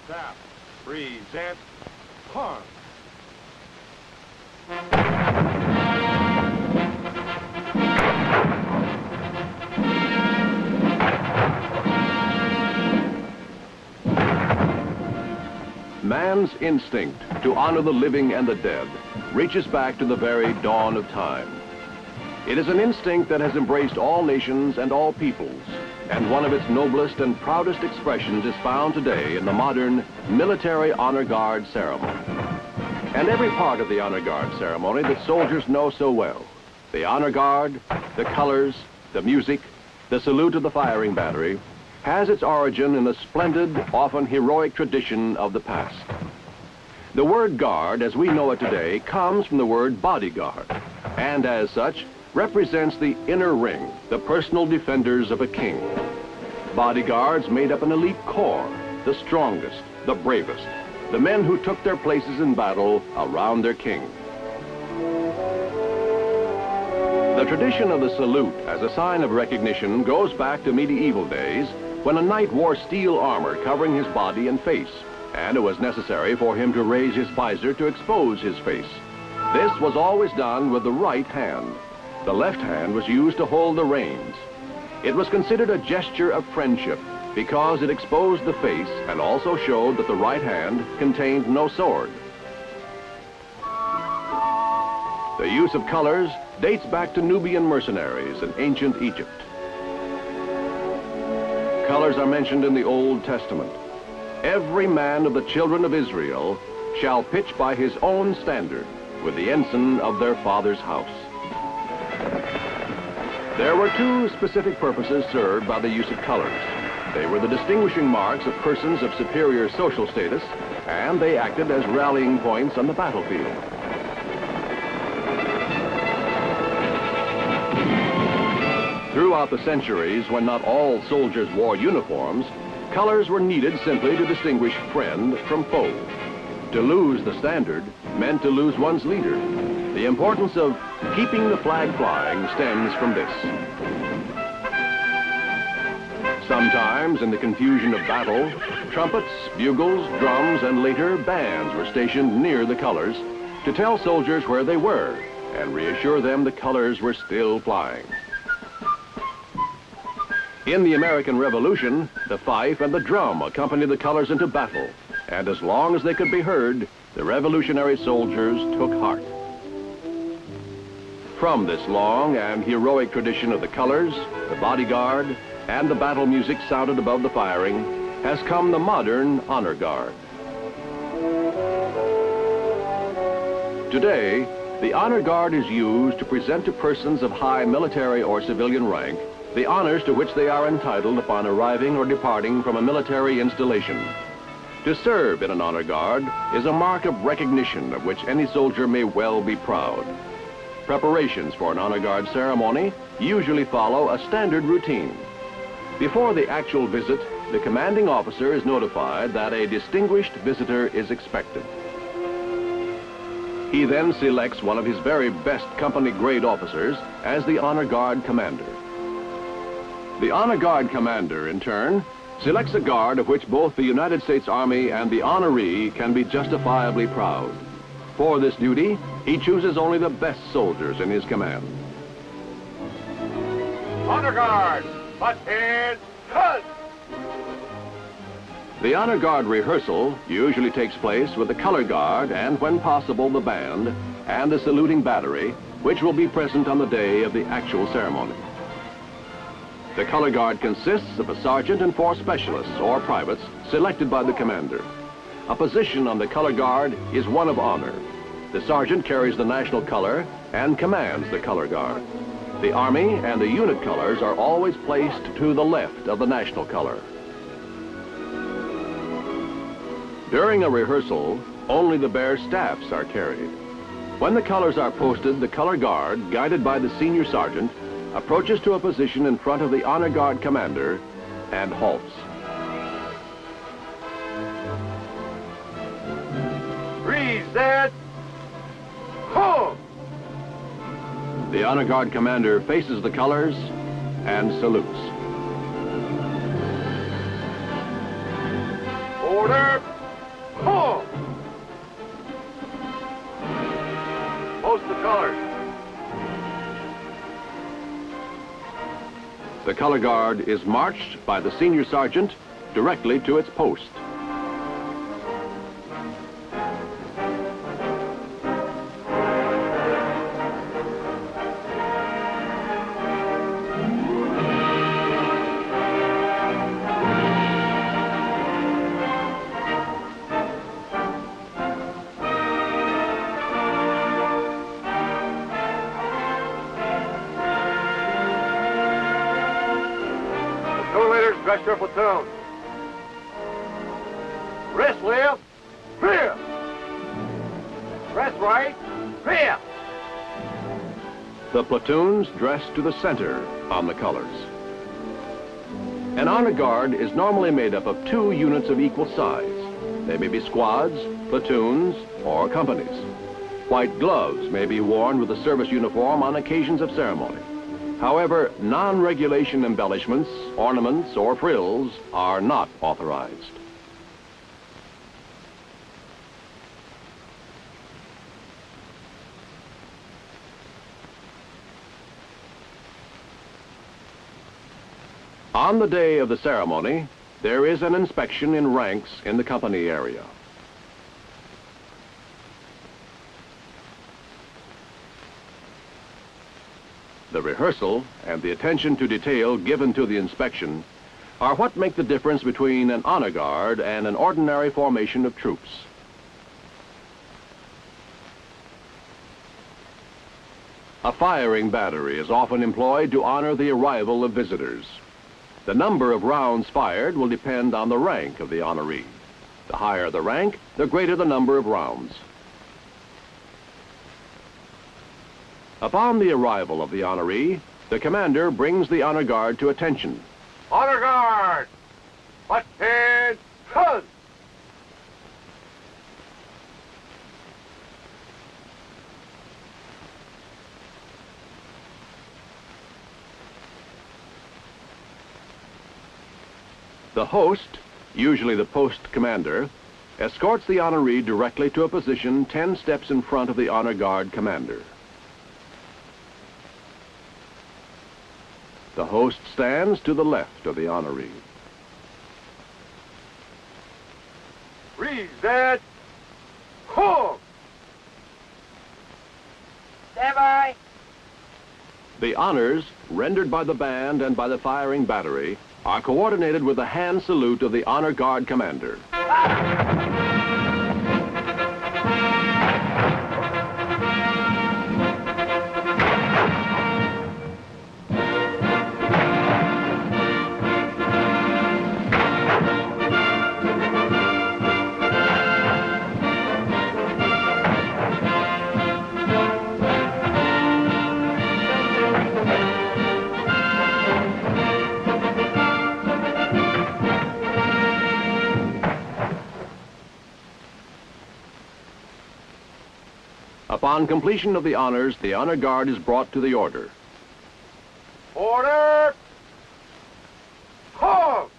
Tap, present, pause. Man's instinct to honor the living and the dead reaches back to the very dawn of time. It is an instinct that has embraced all nations and all peoples, and one of its noblest and proudest expressions is found today in the modern military honor guard ceremony. And every part of the honor guard ceremony that soldiers know so well, the honor guard, the colors, the music, the salute of the firing battery, has its origin in the splendid, often heroic tradition of the past. The word guard, as we know it today, comes from the word bodyguard, and as such, represents the inner ring, the personal defenders of a king. Bodyguards made up an elite corps, the strongest, the bravest, the men who took their places in battle around their king. The tradition of the salute as a sign of recognition goes back to medieval days when a knight wore steel armor covering his body and face, and it was necessary for him to raise his visor to expose his face. This was always done with the right hand. The left hand was used to hold the reins. It was considered a gesture of friendship because it exposed the face and also showed that the right hand contained no sword. The use of colors dates back to Nubian mercenaries in ancient Egypt. Colors are mentioned in the Old Testament. Every man of the children of Israel shall pitch by his own standard with the ensign of their father's house. There were two specific purposes served by the use of colors. They were the distinguishing marks of persons of superior social status, and they acted as rallying points on the battlefield. Throughout the centuries, when not all soldiers wore uniforms, colors were needed simply to distinguish friend from foe. To lose the standard meant to lose one's leader. The importance of keeping the flag flying stems from this. Sometimes, in the confusion of battle, trumpets, bugles, drums, and later bands were stationed near the colors to tell soldiers where they were and reassure them the colors were still flying. In the American Revolution, the fife and the drum accompanied the colors into battle, and as long as they could be heard, the revolutionary soldiers took heart. From this long and heroic tradition of the colors, the bodyguard, and the battle music sounded above the firing, has come the modern honor guard. Today, the honor guard is used to present to persons of high military or civilian rank the honors to which they are entitled upon arriving or departing from a military installation. To serve in an honor guard is a mark of recognition of which any soldier may well be proud. Preparations for an honor guard ceremony usually follow a standard routine. Before the actual visit, the commanding officer is notified that a distinguished visitor is expected. He then selects one of his very best company grade officers as the honor guard commander. The honor guard commander, in turn, selects a guard of which both the United States Army and the honoree can be justifiably proud. For this duty, he chooses only the best soldiers in his command. Honor guard, butt head, cut! The honor guard rehearsal usually takes place with the color guard and, when possible, the band and the saluting battery, which will be present on the day of the actual ceremony. The color guard consists of a sergeant and 4 specialists, or privates, selected by the commander. A position on the color guard is one of honor. The sergeant carries the national color and commands the color guard. The Army and the unit colors are always placed to the left of the national color. During a rehearsal, only the bare staffs are carried. When the colors are posted, the color guard, guided by the senior sergeant, approaches to a position in front of the honor guard commander and halts. Reset! Home! The honor guard commander faces the colors and salutes. Order! color guard is marched by the senior sergeant directly to its post. Dress your platoon. Wrist left, clear. Wrist right, clear. The platoons dress to the center on the colors. An honor guard is normally made up of 2 units of equal size. They may be squads, platoons, or companies. White gloves may be worn with the service uniform on occasions of ceremony. However, non-regulation embellishments, ornaments, or frills are not authorized. On the day of the ceremony, there is an inspection in ranks in the company area. The rehearsal and the attention to detail given to the inspection are what make the difference between an honor guard and an ordinary formation of troops. A firing battery is often employed to honor the arrival of visitors. The number of rounds fired will depend on the rank of the honoree. The higher the rank, the greater the number of rounds. Upon the arrival of the honoree, the commander brings the honor guard to attention. Honor guard! Attention! The host, usually the post commander, escorts the honoree directly to a position 10 steps in front of the honor guard commander. The host stands to the left of the honoree. Reset! Hook! Stand by! The honors, rendered by the band and by the firing battery, are coordinated with the hand salute of the honor guard commander. Upon completion of the honors, the honor guard is brought to the order. Order! Halt!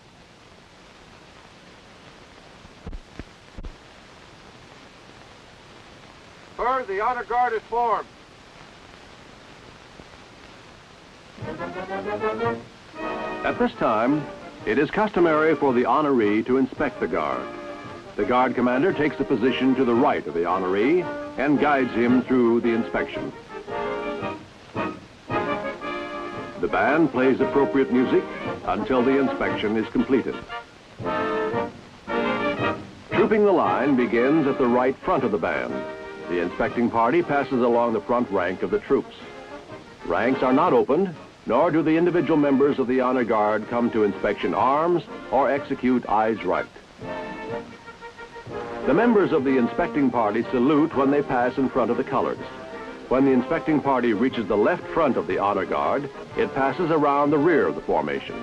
Sir, the honor guard is formed. At this time, it is customary for the honoree to inspect the guard. The guard commander takes the position to the right of the honoree and guides him through the inspection. The band plays appropriate music until the inspection is completed. Trooping the line begins at the right front of the band. The inspecting party passes along the front rank of the troops. Ranks are not opened, nor do the individual members of the honor guard come to inspection arms or execute eyes right. The members of the inspecting party salute when they pass in front of the colors. When the inspecting party reaches the left front of the honor guard, it passes around the rear of the formation.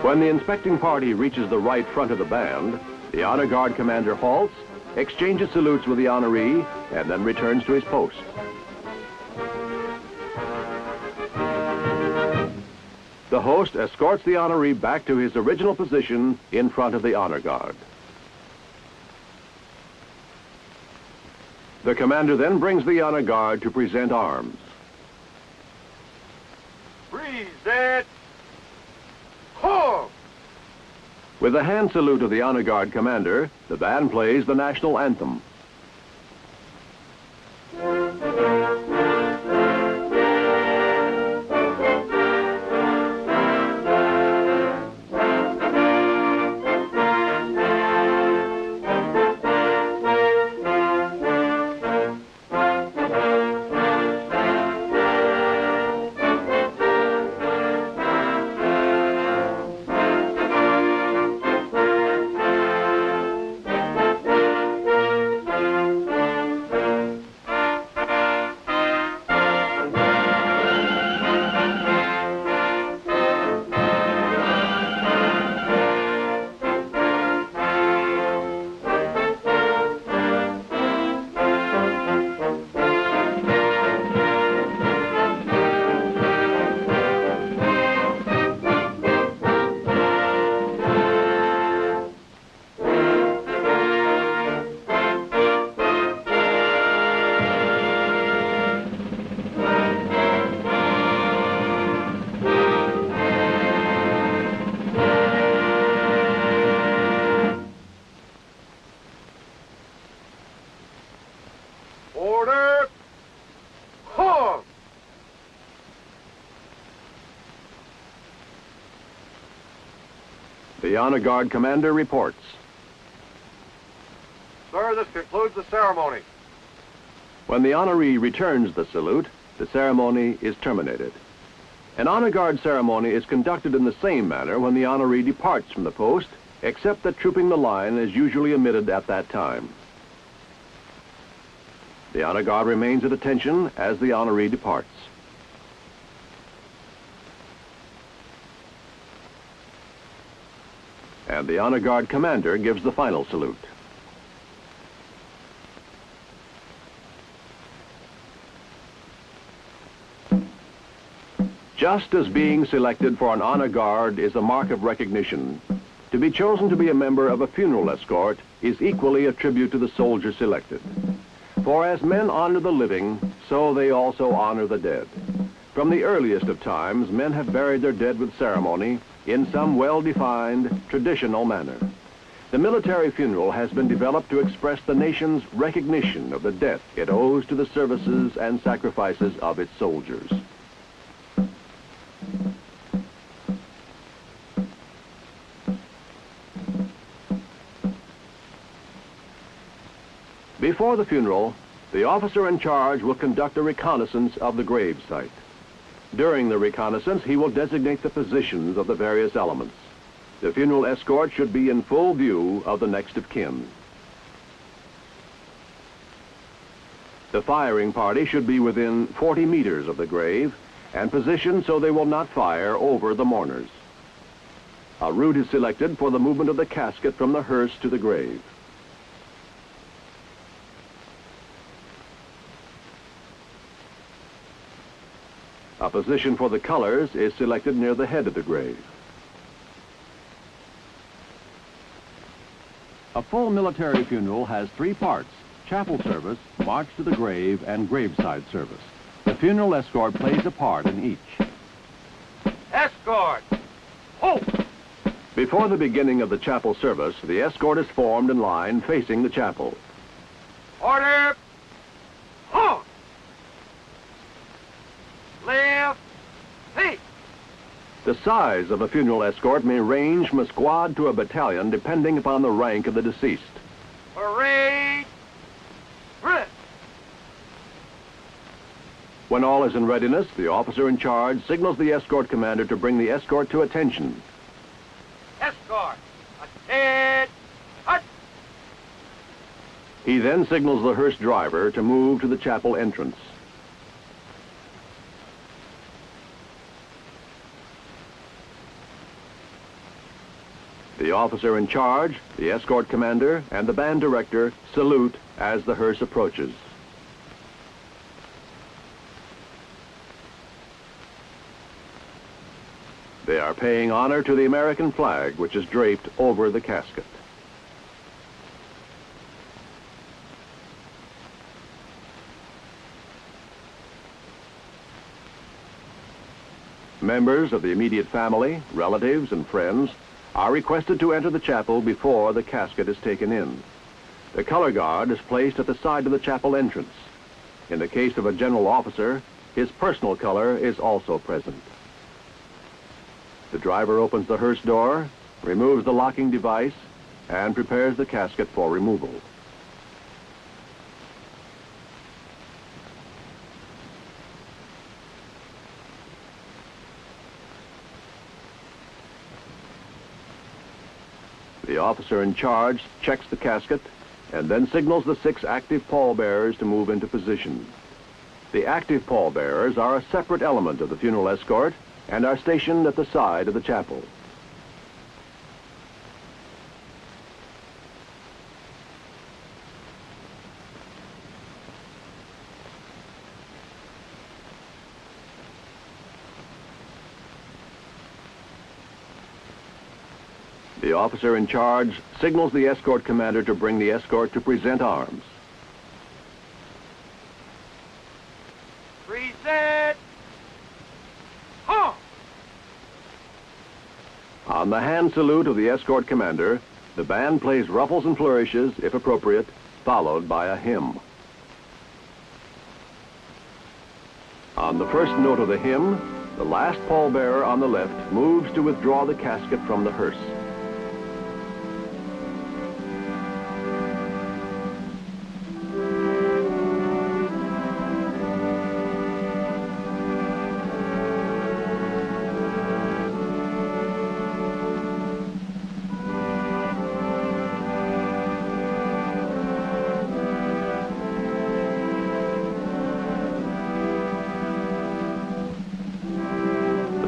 When the inspecting party reaches the right front of the band, the honor guard commander halts, exchanges salutes with the honoree, and then returns to his post. The host escorts the honoree back to his original position in front of the honor guard. The commander then brings the honor guard to present arms. Present. Home. With the hand salute of the honor guard commander, the band plays the national anthem. Order. Home. The honor guard commander reports. Sir, this concludes the ceremony. When the honoree returns the salute, the ceremony is terminated. An honor guard ceremony is conducted in the same manner when the honoree departs from the post, except that trooping the line is usually omitted at that time. The honor guard remains at attention as the honoree departs. And the honor guard commander gives the final salute. Just as being selected for an honor guard is a mark of recognition, to be chosen to be a member of a funeral escort is equally a tribute to the soldier selected. For as men honor the living, so they also honor the dead. From the earliest of times, men have buried their dead with ceremony in some well-defined, traditional manner. The military funeral has been developed to express the nation's recognition of the debt it owes to the services and sacrifices of its soldiers. Before the funeral, the officer in charge will conduct a reconnaissance of the grave site. During the reconnaissance, he will designate the positions of the various elements. The funeral escort should be in full view of the next of kin. The firing party should be within 40 meters of the grave and positioned so they will not fire over the mourners. A route is selected for the movement of the casket from the hearse to the grave. A position for the colors is selected near the head of the grave. A full military funeral has three parts: chapel service, march to the grave, and graveside service. The funeral escort plays a part in each. Escort. Halt. Before the beginning of the chapel service, the escort is formed in line facing the chapel. Order. Halt. Left. Feet. The size of a funeral escort may range from a squad to a battalion depending upon the rank of the deceased. Parade. Brisk. When all is in readiness, the officer in charge signals the escort commander to bring the escort to attention. Escort. Attend. Hut. He then signals the hearse driver to move to the chapel entrance. The officer in charge, the escort commander, and the band director salute as the hearse approaches. They are paying honor to the American flag, which is draped over the casket. Members of the immediate family, relatives, and friends are requested to enter the chapel before the casket is taken in. The color guard is placed at the side of the chapel entrance. In the case of a general officer, his personal color is also present. The driver opens the hearse door, removes the locking device, and prepares the casket for removal. The officer in charge checks the casket and then signals the 6 active pallbearers to move into position. The active pallbearers are a separate element of the funeral escort and are stationed at the side of the chapel. The officer in charge signals the escort commander to bring the escort to present arms. Present! Huh! On the hand salute of the escort commander, the band plays ruffles and flourishes, if appropriate, followed by a hymn. On the first note of the hymn, the last pallbearer on the left moves to withdraw the casket from the hearse.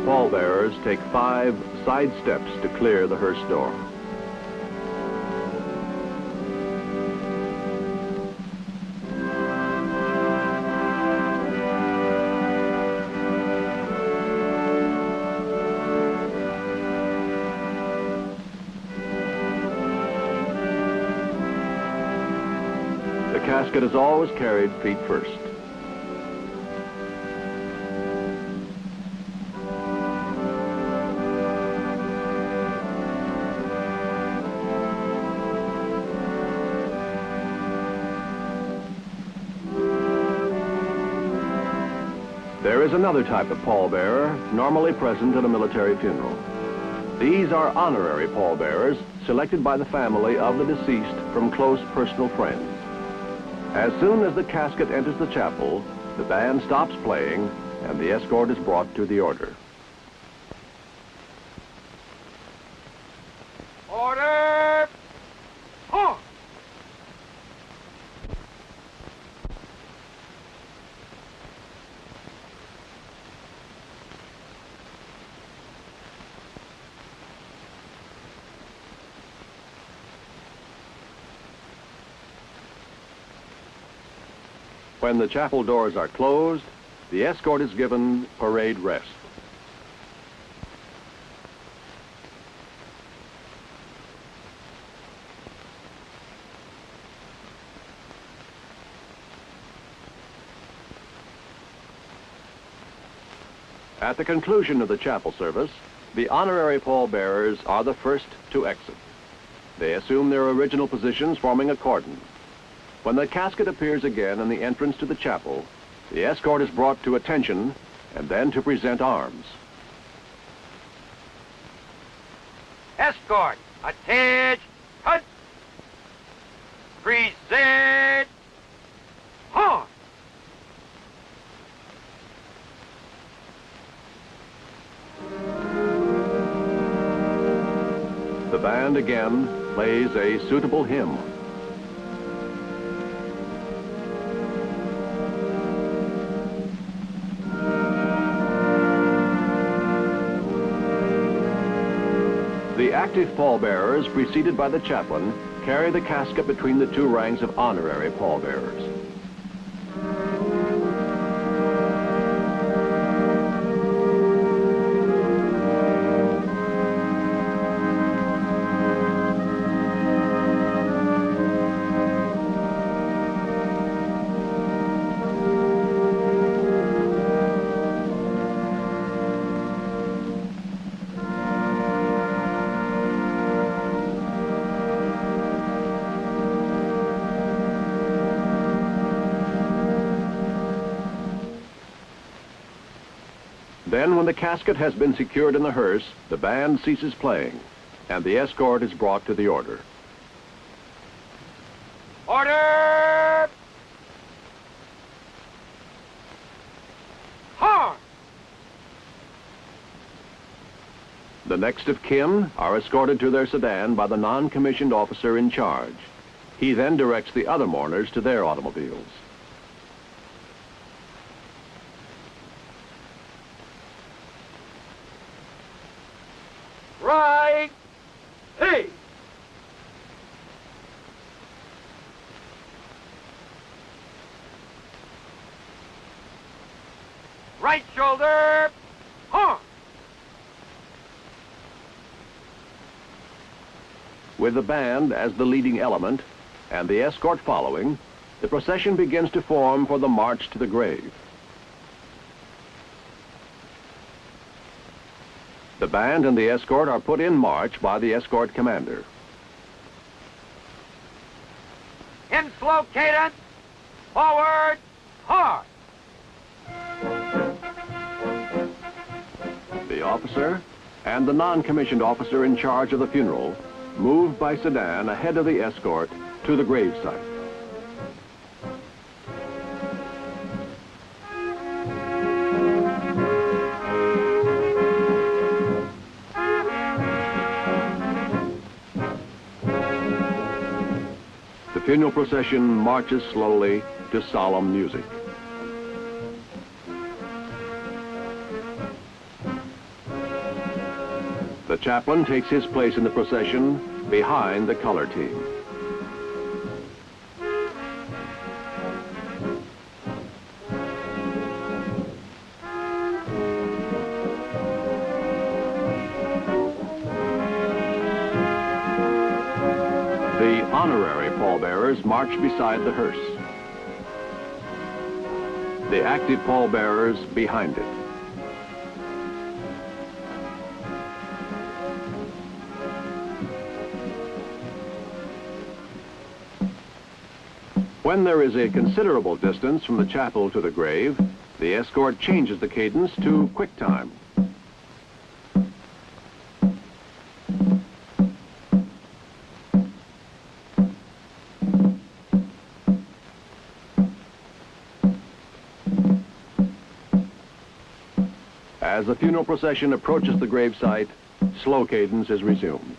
Pallbearers take 5 side steps to clear the hearse door. The casket is always carried feet first. There is another type of pallbearer normally present at a military funeral. These are honorary pallbearers selected by the family of the deceased from close personal friends. As soon as the casket enters the chapel, the band stops playing and the escort is brought to the order. Order! Huh! When the chapel doors are closed, the escort is given parade rest. At the conclusion of the chapel service, the honorary pallbearers are the first to exit. They assume their original positions, forming a cordon. When the casket appears again in the entrance to the chapel, the escort is brought to attention and then to present arms. Escort! Attention! Present! Huh! The band again plays a suitable hymn. The active pallbearers, preceded by the chaplain, carry the casket between the 2 ranks of honorary pallbearers. Then, when the casket has been secured in the hearse, the band ceases playing, and the escort is brought to the order. Order! Horn! The next of kin are escorted to their sedan by the non-commissioned officer in charge. He then directs the other mourners to their automobiles. Right! Hey! Right shoulder! Horn! With the band as the leading element and the escort following, the procession begins to form for the march to the grave. The band and the escort are put in march by the escort commander. In slow cadence! Forward! Hard! The officer and the non-commissioned officer in charge of the funeral move by sedan ahead of the escort to the gravesite. The funeral procession marches slowly to solemn music. The chaplain takes his place in the procession behind the color team. The honorary pallbearers march beside the hearse. The active pallbearers behind it. When there is a considerable distance from the chapel to the grave, the escort changes the cadence to quick time. As the funeral procession approaches the gravesite, slow cadence is resumed.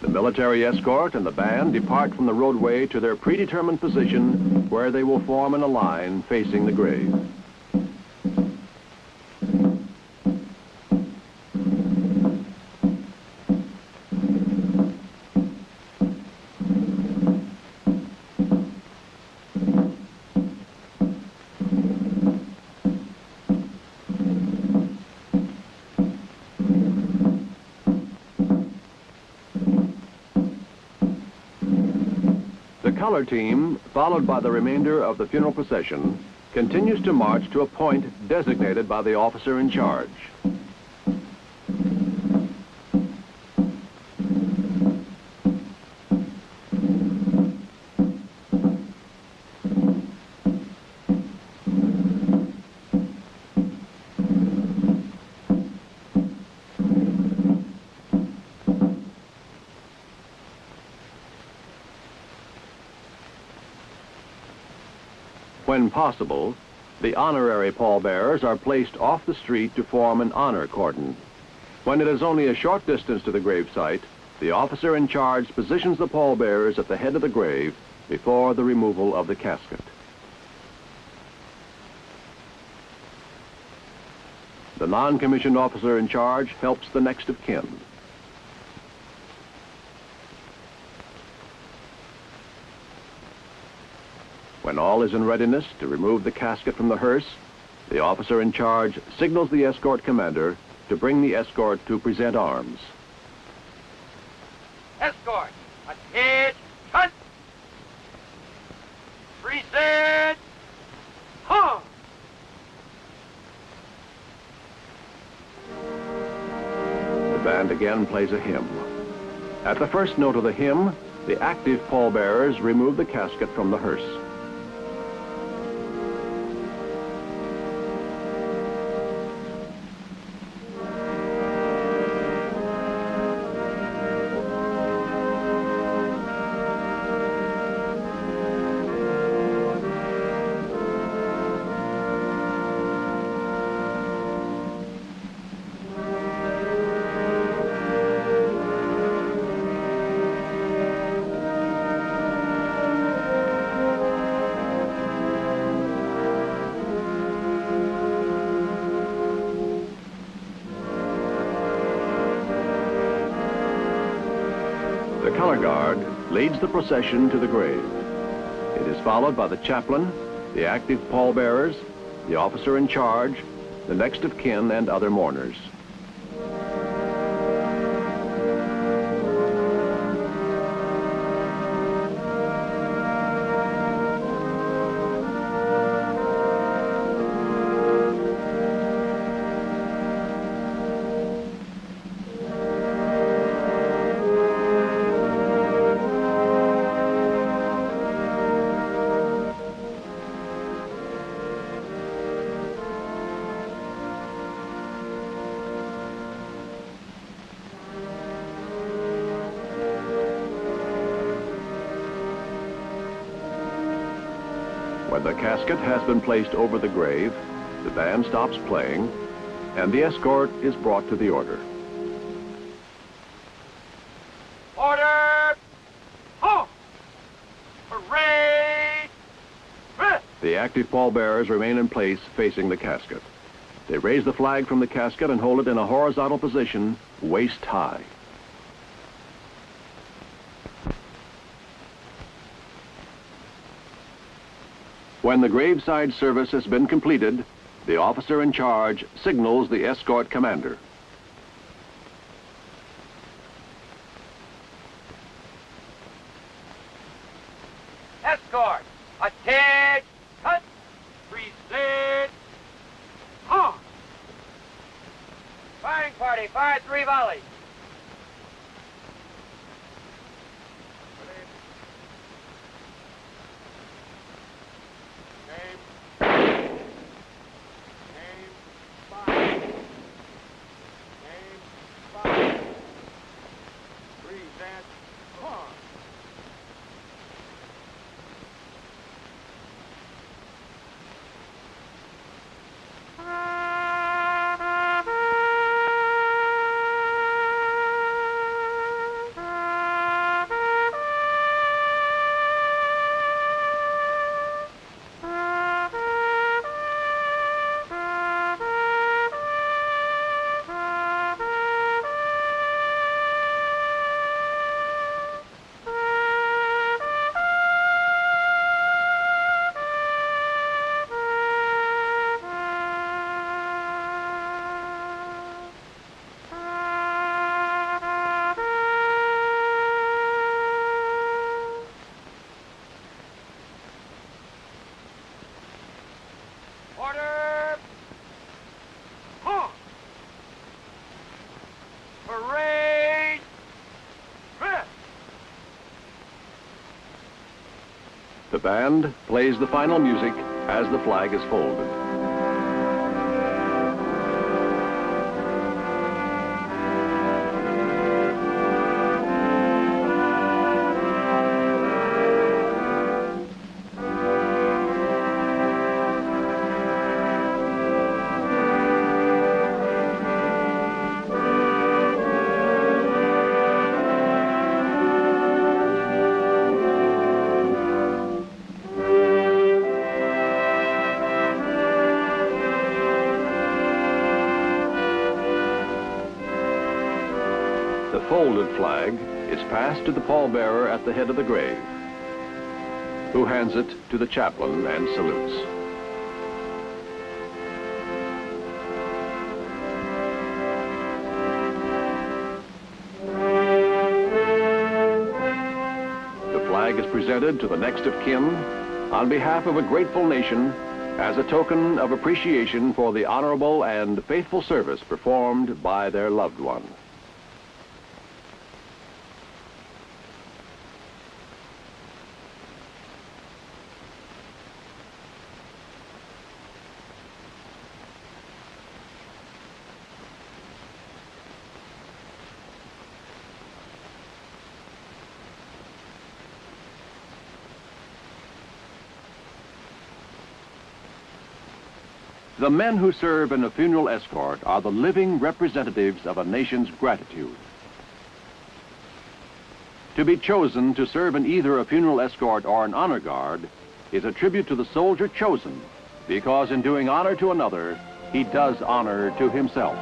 The military escort and the band depart from the roadway to their predetermined position, where they will form in a line facing the grave. The color team, followed by the remainder of the funeral procession, continues to march to a point designated by the officer in charge. When possible, the honorary pallbearers are placed off the street to form an honor cordon. When it is only a short distance to the gravesite, the officer in charge positions the pallbearers at the head of the grave before the removal of the casket. The non-commissioned officer in charge helps the next of kin. When all is in readiness to remove the casket from the hearse, the officer in charge signals the escort commander to bring the escort to present arms. Escort! Attention! Present! Hum! The band again plays a hymn. At the first note of the hymn, the active pallbearers remove the casket from the hearse. honor guard leads the procession to the grave. It is followed by the chaplain, the active pallbearers, the officer in charge, the next of kin, and other mourners. When the casket has been placed over the grave, the band stops playing, and the escort is brought to the order. Order! Halt! Parade! The active pallbearers remain in place facing the casket. They raise the flag from the casket and hold it in a horizontal position, waist high. When the graveside service has been completed, the officer in charge signals the escort commander. Escort! Attention! Cut! Present! On! Firing party, fire 3 volleys. Order! Halt! Parade! Rest! The band plays the final music as the flag is folded. The folded flag is passed to the pallbearer at the head of the grave, who hands it to the chaplain and salutes. The flag is presented to the next of kin on behalf of a grateful nation as a token of appreciation for the honorable and faithful service performed by their loved one. The men who serve in a funeral escort are the living representatives of a nation's gratitude. To be chosen to serve in either a funeral escort or an honor guard is a tribute to the soldier chosen, because in doing honor to another, he does honor to himself.